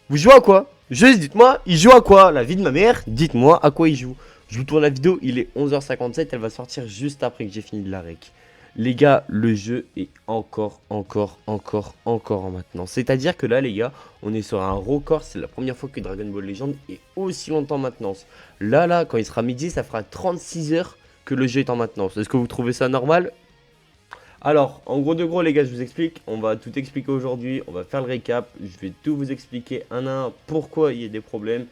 Vous jouez à quoi? Juste dites-moi, il joue à quoi? La vie de ma mère, dites-moi à quoi il joue. Je vous tourne la vidéo, il est 11h57, elle va sortir juste après que j'ai fini de la rec. Les gars, le jeu est encore en maintenance. C'est-à-dire que là, les gars, on est sur un record. C'est la première fois que Dragon Ball Legend est aussi longtemps en maintenance. Là, quand il sera midi, ça fera 36 heures que le jeu est en maintenance. Est-ce que vous trouvez ça normal? Alors, en gros de gros, les gars, je vous explique. On va tout expliquer aujourd'hui. On va faire le récap. Je vais tout vous expliquer un à un pourquoi il y a des problèmes.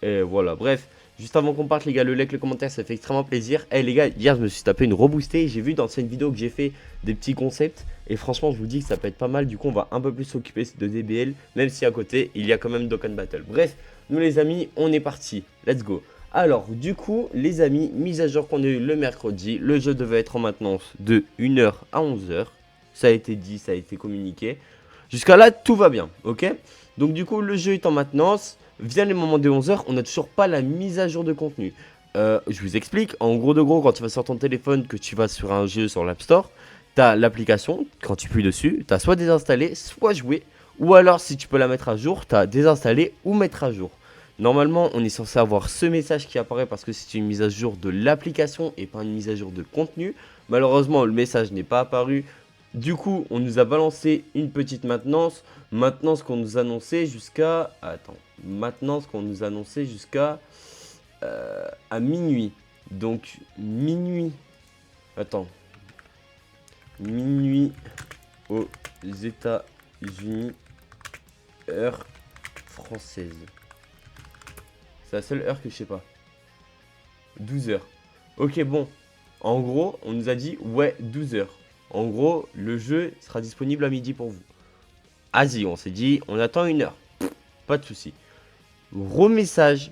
Et voilà, bref. Juste avant qu'on parte, les gars, le like, le commentaire, ça fait extrêmement plaisir. Eh, les gars, hier, je me suis tapé une reboostée. J'ai vu dans cette vidéo que j'ai fait des petits concepts. Et franchement, je vous dis que ça peut être pas mal. Du coup, on va un peu plus s'occuper de DBL. Même si à côté, il y a quand même Dokkan Battle. Bref, nous, les amis, on est parti. Let's go. Alors, du coup, les amis, mise à jour qu'on a eu le mercredi. Le jeu devait être en maintenance de 1h à 11h. Ça a été dit, ça a été communiqué. Jusqu'à là, tout va bien, ok? Donc, du coup, le jeu est en maintenance. Vient les moments de 11h, on n'a toujours pas la mise à jour de contenu. Je vous explique, en gros de gros, quand tu vas sur ton téléphone, que tu vas sur un jeu sur l'App Store, tu as l'application, quand tu appuies dessus, tu as soit désinstallé, soit joué, ou alors si tu peux la mettre à jour, tu as désinstallé ou mettre à jour. Normalement, on est censé avoir ce message qui apparaît parce que c'est une mise à jour de l'application et pas une mise à jour de contenu. Malheureusement, le message n'est pas apparu. Du coup, on nous a balancé une petite maintenance. Maintenance qu'on nous annonçait jusqu'à... Attends. Maintenance qu'on nous annonçait jusqu'à... à minuit. Donc, minuit... Attends. Minuit aux États-Unis, heure française. C'est la seule heure que je sais pas. 12 heures. Ok, bon. En gros, on nous a dit, ouais, 12 heures. En gros, le jeu sera disponible à midi pour vous. Vas-y, on s'est dit, on attend une heure. Pas de souci. Remessage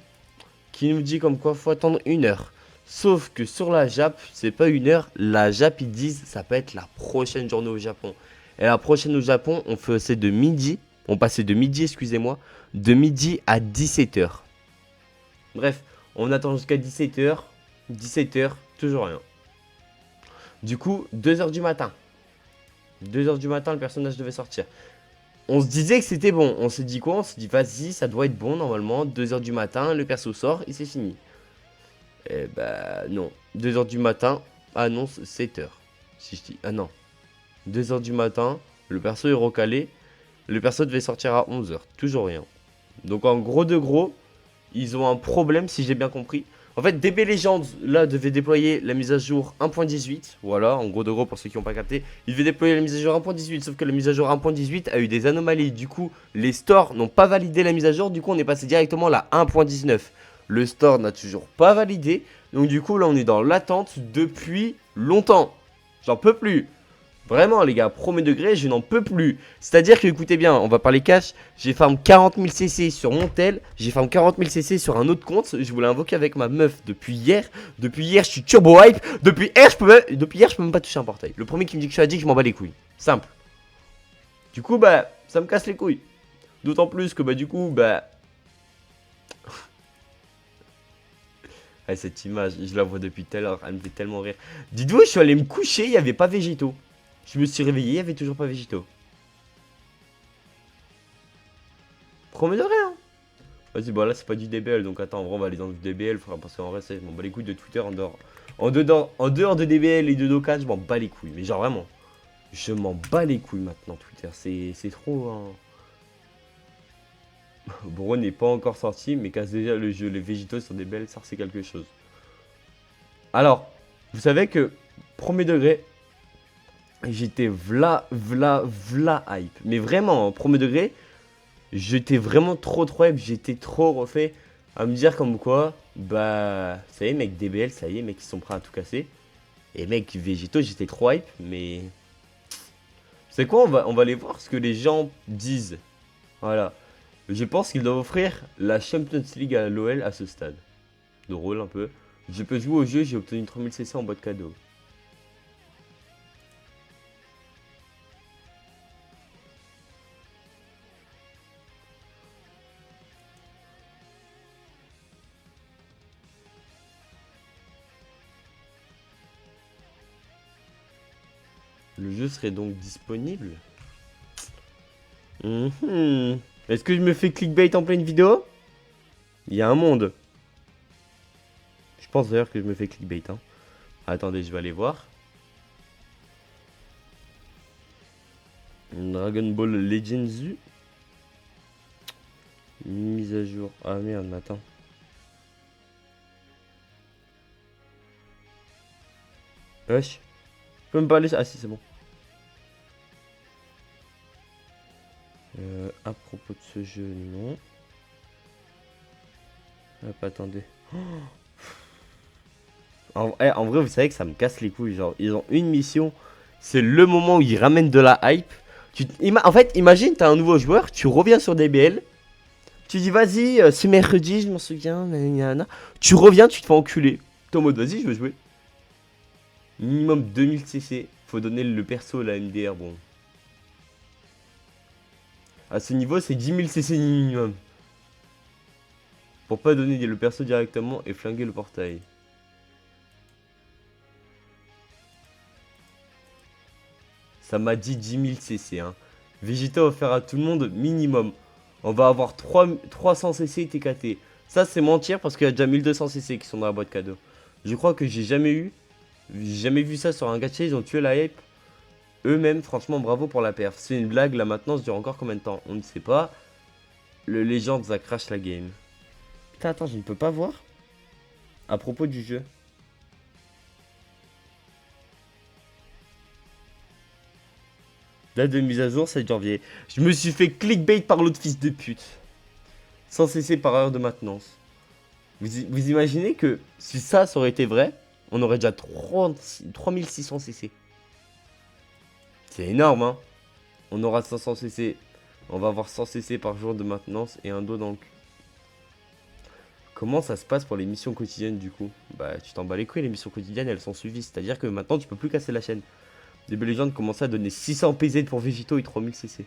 qui nous dit comme quoi faut attendre une heure. Sauf que sur la Jap, c'est pas une heure. La Jap, ils disent, ça peut être la prochaine journée au Japon. Et la prochaine au Japon, on faisait de midi. On passait de midi, excusez-moi. De midi à 17h. Bref, on attend jusqu'à 17h. 17h, toujours rien. Du coup, 2h du matin. 2h du matin, le personnage devait sortir. On se disait que c'était bon. On s'est dit quoi? On s'est dit, vas-y, ça doit être bon normalement. 2h du matin, le perso sort et c'est fini. Eh bah non. 2h du matin, annonce 7h. Si je dis, ah non. 2h du matin, le perso est recalé. Le perso devait sortir à 11h. Toujours rien. Donc en gros de gros, ils ont un problème si j'ai bien compris. En fait, DB Legends, là, devait déployer la mise à jour 1.18. Voilà, en gros de gros, pour ceux qui n'ont pas capté. Il devait déployer la mise à jour 1.18, sauf que la mise à jour 1.18 a eu des anomalies. Du coup, les stores n'ont pas validé la mise à jour. Du coup, on est passé directement à la 1.19. Le store n'a toujours pas validé. Donc du coup, là, on est dans l'attente depuis longtemps. J'en peux plus. Vraiment les gars, premier degré, je n'en peux plus. C'est-à-dire que, écoutez bien, on va parler cash. J'ai farm 40 000 CC sur mon tel. J'ai farm 40 000 CC sur un autre compte. Je voulais invoquer avec ma meuf depuis hier. Depuis hier, je suis turbo hype. Depuis hier, je peux même pas toucher un portail. Le premier qui me dit que je suis addict, je m'en bats les couilles. Simple. Du coup, bah, ça me casse les couilles. D'autant plus que, bah, du coup, bah... Ah, cette image, je la vois depuis tout à l'heure. Elle me fait tellement rire. Dites-vous, je suis allé me coucher, il n'y avait pas Végéto. Je me suis réveillé, il n'y avait toujours pas Végéto. Premier de rien. Vas-y, bah là c'est pas du DBL, donc attends, en vrai on va aller dans du DBL, frère, parce qu'en vrai, je m'en bats les couilles de Twitter en dehors. En dehors de DBL et de Dokkan, je m'en bats les couilles. Mais genre vraiment, je m'en bats les couilles maintenant, Twitter. C'est trop, hein. Bro n'est pas encore sorti, mais casse déjà le jeu. Les végétaux sur DBL, ça c'est quelque chose. Alors, vous savez que, premier degré, j'étais vla hype. Mais vraiment, premier degré, j'étais vraiment trop hype, j'étais trop refait à me dire comme quoi, bah, ça y est mec, DBL, ça y est mec, ils sont prêts à tout casser. Et mec, Végéto, j'étais trop hype, mais... C'est quoi, on va aller voir ce que les gens disent. Voilà. Je pense qu'ils doivent offrir la Champions League à l'OL à ce stade. Drôle un peu. Je peux jouer au jeu, j'ai obtenu 3000 CC en boîte cadeau. Le jeu serait donc disponible. Est-ce que je me fais clickbait en pleine vidéo? Il y a un monde. Je pense d'ailleurs que je me fais clickbait. Hein. Attendez, je vais aller voir. Dragon Ball Legends U. Mise à jour. Ah merde, mais attends. Wesh. Je peux même pas aller. Ah si, c'est bon. À propos de ce jeu, non. Hop, attendez. En vrai, vous savez que ça me casse les couilles. Genre, ils ont une mission. C'est le moment où ils ramènent de la hype. En fait, imagine, t'as un nouveau joueur, tu reviens sur DBL. Tu dis, vas-y, c'est mercredi, je m'en souviens. Nanana. Tu reviens, tu te fais enculer. T'es en mode, vas-y, je veux jouer. Minimum 2000 CC. Faut donner le perso, la MDR, bon. À ce niveau, c'est 10 000 CC minimum. Pour pas donner le perso directement et flinguer le portail. Ça m'a dit 10 000 CC. Hein. Vegeta offert à tout le monde minimum. On va avoir 300 CC TKT. Ça, c'est mentir parce qu'il y a déjà 1200 CC qui sont dans la boîte cadeau. Je crois que j'ai jamais vu ça sur un gacha. Ils ont tué la hype. Eux-mêmes, franchement, bravo pour la perf. C'est une blague, la maintenance dure encore combien de temps? On ne sait pas. Le Legends a crash la game. Putain, attends, je ne peux pas voir. À propos du jeu. Date de mise à jour, 7 janvier. Je me suis fait clickbait par l'autre fils de pute. Sans cesser par heure de maintenance. Vous imaginez que si ça aurait été vrai, on aurait déjà 3600 CC. C'est énorme, hein. On aura 500 CC. On va avoir 100 CC par jour de maintenance et un dos dans le cul. Comment ça se passe pour les missions quotidiennes du coup? Bah tu t'en bats les couilles, les missions quotidiennes elles sont suivies. C'est-à-dire que maintenant tu peux plus casser la chaîne. DB Legends commençaient à donner 600 PZ pour Végito et 3000 CC.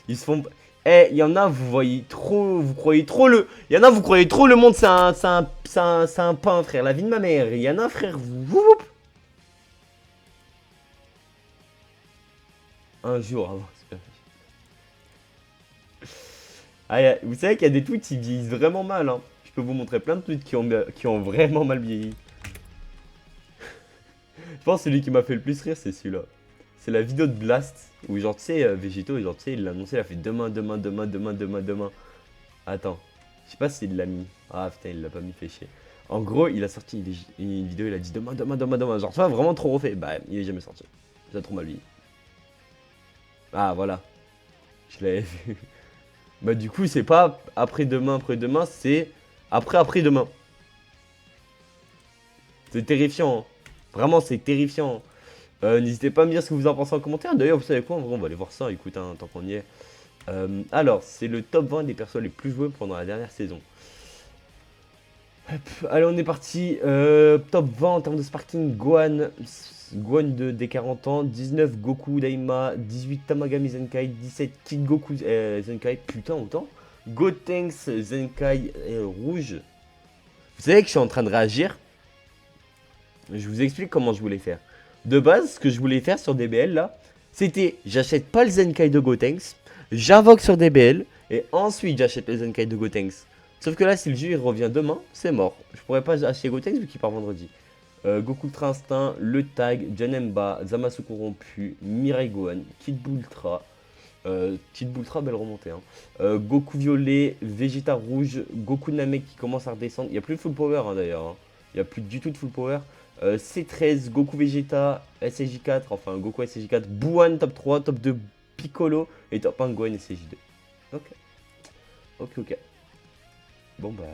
Ils se font... Eh, il y en a, vous voyez trop... Vous croyez trop le... Il y en a, vous croyez trop le monde, c'est un pain, frère. La vie de ma mère. Il y en a, frère, vous... Un jour avant, c'est pas... vous savez qu'il y a des tweets qui vieillissent vraiment mal, hein. Je peux vous montrer plein de tweets qui ont vraiment mal vieilli. Je pense que celui qui m'a fait le plus rire, c'est celui-là. C'est la vidéo de Blast, où genre, tu sais, Végito, genre, tu sais, il l'a annoncé, il a fait demain. Attends, je sais pas s'il l'a mis. Ah putain, il l'a pas mis, fait chier. En gros, il a sorti une vidéo, il a dit demain. Genre, tu vois, vraiment trop refait. Bah, il est jamais sorti. Ça trop mal vieilli. Ah, voilà. Je l'avais vu. Bah, du coup, c'est pas après-demain, c'est après-demain. C'est terrifiant. Hein. Vraiment, c'est terrifiant. N'hésitez pas à me dire ce que vous en pensez en commentaire. D'ailleurs, vous savez quoi, en vrai, on va aller voir ça, écoute, hein, tant qu'on y est. Alors, c'est le top 20 des persos les plus joués pendant la dernière saison. Hop, allez, on est parti. Top 20 en termes de sparking. Gohan des 40 ans. 19 Goku Daima. 18 Tamagami Zenkai. 17 Kid Goku Zenkai. Putain, autant. Gotenks Zenkai rouge. Vous savez que je suis en train de réagir. Je vous explique comment je voulais faire. De base, ce que je voulais faire sur DBL là, c'était j'achète pas le Zenkai de Gotenks, j'invoque sur DBL et ensuite j'achète le Zenkai de Gotenks. Sauf que là, si le jeu il revient demain, c'est mort. Je pourrais pas acheter Gotenks vu qu'il part vendredi. Goku Ultra Instinct, le Tag, Janemba, Zamasu corrompu, Mirai Gohan, Kid Bultra. Kid Bultra, belle remontée. Hein. Goku Violet, Vegeta Rouge, Goku Namek qui commence à redescendre. Il n'y a plus de full power hein, d'ailleurs. Hein. Il n'y a plus du tout de full power. C13, Goku Vegeta, SSJ4, enfin Goku SSJ4, Buan top 3, top 2 Piccolo et top 1 Gohan SSJ2. Ok. Bon bah...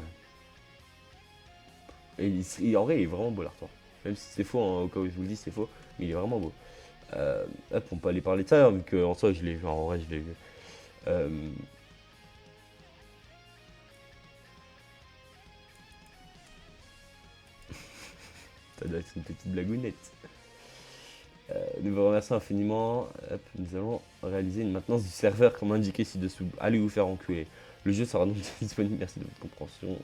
Et en vrai il est vraiment beau l'artwork. Même si c'est faux, hein, au cas où je vous le dis c'est faux, mais il est vraiment beau. Hop, on peut aller parler de ça, hein, vu qu'en soi je l'ai vu, en vrai je l'ai vu. Ça doit être une petite blagounette. Nous vous remercions infiniment. Hop, nous allons réaliser une maintenance du serveur comme indiqué ci-dessous. Allez vous faire enculer. Le jeu sera donc disponible. Merci de votre compréhension.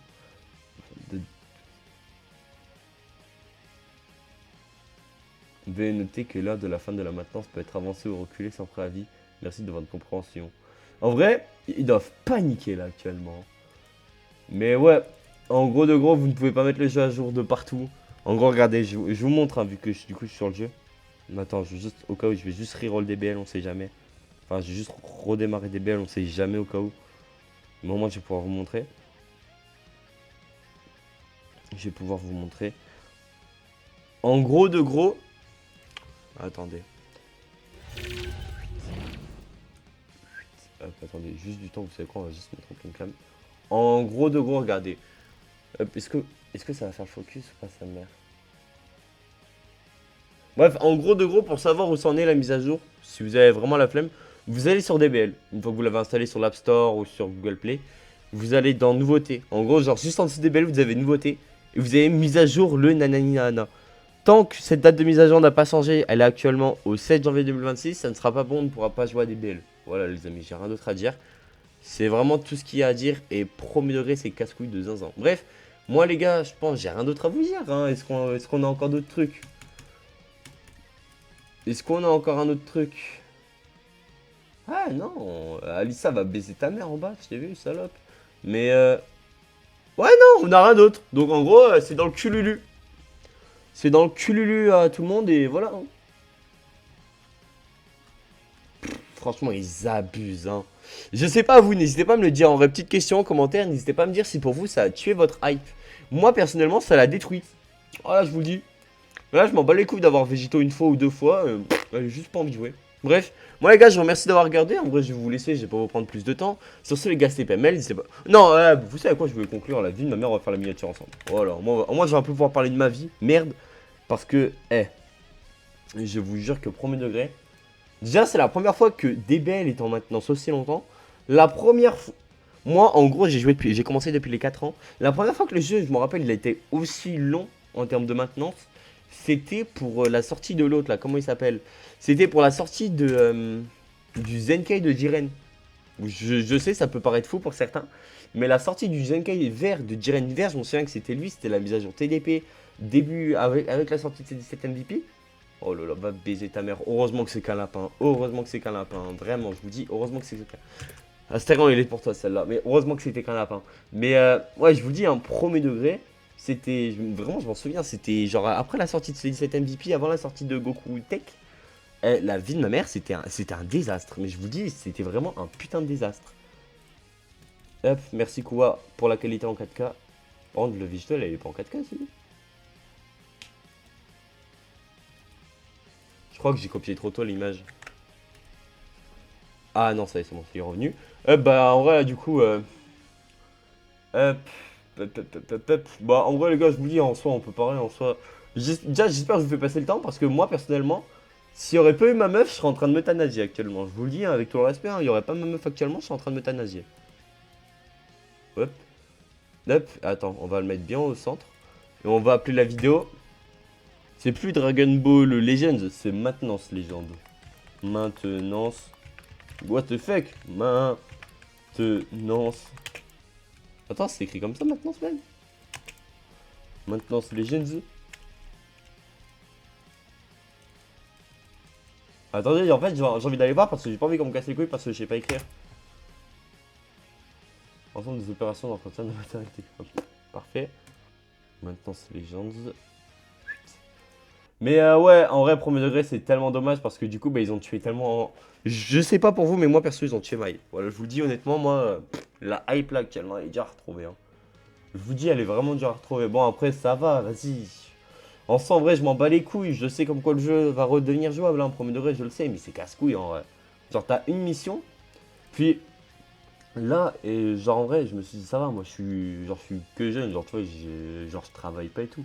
Veuillez noter que l'heure de la fin de la maintenance peut être avancée ou reculée sans préavis. Merci de votre compréhension. En vrai, ils doivent paniquer là actuellement. Mais ouais, en gros de gros, vous ne pouvez pas mettre le jeu à jour de partout. En gros, regardez, je vous montre, hein, vu que du coup je suis sur le jeu. Mais attends, je vais juste, au cas où, je vais juste reroll DBL, on sait jamais. Enfin, je vais juste redémarrer DBL, on sait jamais au cas où. Mais au moins, je vais pouvoir vous montrer. Je vais pouvoir vous montrer. En gros de gros. Attendez. Hop, attendez, juste du temps, vous savez quoi, on va juste mettre en pleine cam. En gros de gros, regardez. Hop, est-ce que ça va faire focus ou pas, sa mère? Bref, en gros de gros, pour savoir où s'en est la mise à jour, si vous avez vraiment la flemme, vous allez sur DBL. Une fois que vous l'avez installé sur l'App Store ou sur Google Play, vous allez dans Nouveautés. En gros, genre juste en dessous de DBL, vous avez Nouveautés. Et vous avez mise à jour le nanani nana. Tant que cette date de mise à jour n'a pas changé, elle est actuellement au 7 janvier 2026, ça ne sera pas bon, on ne pourra pas jouer à DBL. Voilà les amis, j'ai rien d'autre à dire. C'est vraiment tout ce qu'il y a à dire et premier degré c'est casse-couille de zinzin. Bref, moi les gars, je pense j'ai rien d'autre à vous dire. Hein. Est-ce qu'on a encore d'autres trucs? Est-ce qu'on a encore un autre truc? Ah non, Alissa va baiser ta mère en bas, je t'ai vu, salope. Mais ouais non, on a rien d'autre. Donc en gros, c'est dans le cululu. C'est dans le cululu à tout le monde et voilà. Hein. Franchement, ils abusent. Hein. Je sais pas vous, n'hésitez pas à me le dire en vrai. Petite question en commentaire, n'hésitez pas à me dire si pour vous ça a tué votre hype. Moi personnellement, ça l'a détruite. Voilà, je vous le dis. Là, je m'en bats les couilles d'avoir Végéto une fois ou deux fois. J'ai juste pas envie de jouer. Bref, moi les gars, je vous remercie d'avoir regardé. En vrai, je vais vous laisser, je vais pas vous prendre plus de temps. Sur ce, les gars, c'était PML. N'hésitez pas. Non, vous savez quoi, je voulais conclure la vie de ma mère, on va faire la miniature ensemble. Voilà, moi je vais un peu pouvoir parler de ma vie. Merde. Parce que, je vous jure que premier degré. Déjà, c'est la première fois que DBL est en maintenance aussi longtemps. La première fois. Moi, en gros, j'ai commencé depuis les 4 ans. La première fois que le jeu, je me rappelle, il a été aussi long en termes de maintenance. C'était pour la sortie de l'autre, là, comment il s'appelle? C'était pour la sortie de du Zenkai de Jiren. Je sais, ça peut paraître fou pour certains. Mais la sortie du Zenkai vert de Jiren vert, je me souviens que c'était lui, c'était la mise à jour TDP. Début, avec la sortie de C17 MVP. Oh là là, va baiser ta mère. Heureusement que c'est qu'un lapin. Heureusement que c'est qu'un lapin. Vraiment, je vous dis, heureusement que c'est qu'un. Astéran, il est pour toi celle-là. Mais heureusement que c'était qu'un lapin. Mais ouais, je vous dis, un premier degré. C'était. Vraiment, je m'en souviens. C'était genre après la sortie de C17 MVP, avant la sortie de Goku Tech. La vie de ma mère, c'était un désastre. Mais je vous dis, c'était vraiment un putain de désastre. Hop, merci Koua pour la qualité en 4K. Oh, le visuel, elle est pas en 4K, si. Je crois que j'ai copié trop tôt l'image. Ah non, ça y est, c'est bon, il est revenu. Bah en vrai, du coup... Bah en vrai les gars, je vous dis, en soi, on peut parler, en soi... Déjà, j'espère que je vous fais passer le temps, parce que moi, personnellement, s'il n'y aurait pas eu ma meuf, je serais en train de me thanasier actuellement. Je vous le dis, hein, avec tout le respect, hein, il n'y aurait pas ma meuf actuellement, je serais en train de me thanasier. Hop. Hop, attends, on va le mettre bien au centre. Et on va appeler la vidéo... C'est plus Dragon Ball Legends, c'est Maintenance Légende. Maintenance... What the fuck? Maintenance. Attends, c'est écrit comme ça, maintenance même? Maintenance Legends. Attendez, en fait, j'ai envie d'aller voir parce que j'ai pas envie qu'on me casse les couilles parce que je sais pas écrire. Ensemble des opérations d'entretien de matérialité. Parfait. Maintenance Legends. Mais ouais, en vrai, premier degré, c'est tellement dommage parce que du coup, bah, ils ont tué tellement... Je sais pas pour vous, mais moi, perso, ils ont tué ma hype. Voilà, je vous le dis honnêtement, moi, la hype là, actuellement, elle est dure à retrouver. Hein. Je vous dis, elle est vraiment dure à retrouver. Bon, après, ça va, vas-y. En soi, en vrai, je m'en bats les couilles. Je sais comme quoi le jeu va redevenir jouable, hein, premier degré, je le sais, mais c'est casse-couille, en vrai. Genre, t'as une mission, puis... Là, et genre, en vrai, je me suis dit, ça va, moi, je suis que jeune, genre, tu vois, genre, je travaille pas et tout.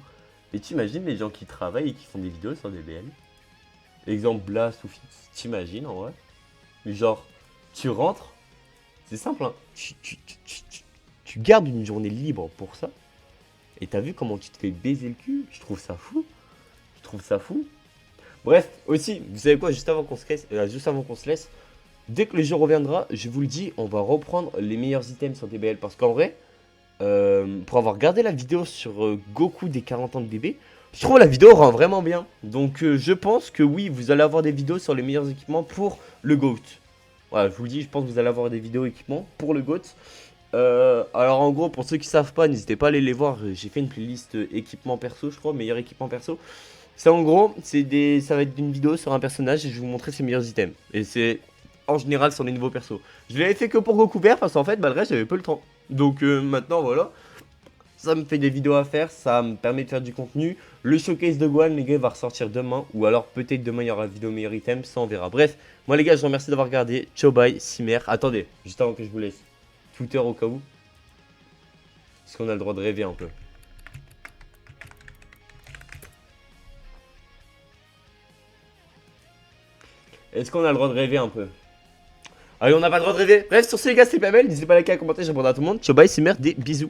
Et t'imagines les gens qui travaillent et qui font des vidéos sur des BL. Exemple Blast ou Fix, t'imagines en vrai. Genre, tu rentres, c'est simple, hein. Tu gardes une journée libre pour ça. Et t'as vu comment tu te fais baiser le cul? Je trouve ça fou. Je trouve ça fou. Bref, aussi, vous savez quoi, juste avant qu'on se laisse, dès que le jeu reviendra, je vous le dis, on va reprendre les meilleurs items sur DBL. Parce qu'en vrai, pour avoir regardé la vidéo sur Goku des 40 ans de DB, je trouve la vidéo rend vraiment bien. Donc je pense que oui, vous allez avoir des vidéos sur les meilleurs équipements pour le GOAT. Voilà, je vous le dis, je pense que vous allez avoir des vidéos équipements pour le GOAT. Alors en gros, pour ceux qui savent pas, n'hésitez pas à aller les voir. J'ai fait une playlist équipement perso, je crois, meilleur équipement perso. C'est en gros, ça va être une vidéo sur un personnage et je vais vous montrer ses meilleurs items. Et c'est en général sur les nouveaux persos. Je l'avais fait que pour Goku Vert parce qu'en fait, bah, le reste, j'avais peu le temps. Donc maintenant, voilà. Ça me fait des vidéos à faire, ça me permet de faire du contenu. Le showcase de Gohan, les gars, va ressortir demain. Ou alors peut-être demain, il y aura la vidéo meilleur item, ça on verra. Bref, moi les gars, je vous remercie d'avoir regardé. Ciao, bye, Simer. Attendez, juste avant que je vous laisse. Twitter au cas où. Est-ce qu'on a le droit de rêver un peu? Est-ce qu'on a le droit de rêver un peu? Allez, on n'a pas le droit de rêver. Bref, sur ce les gars, c'était pas mal. N'hésitez pas à liker, à commenter, j'abonne à tout le monde. Ciao, bye, Simer, des bisous.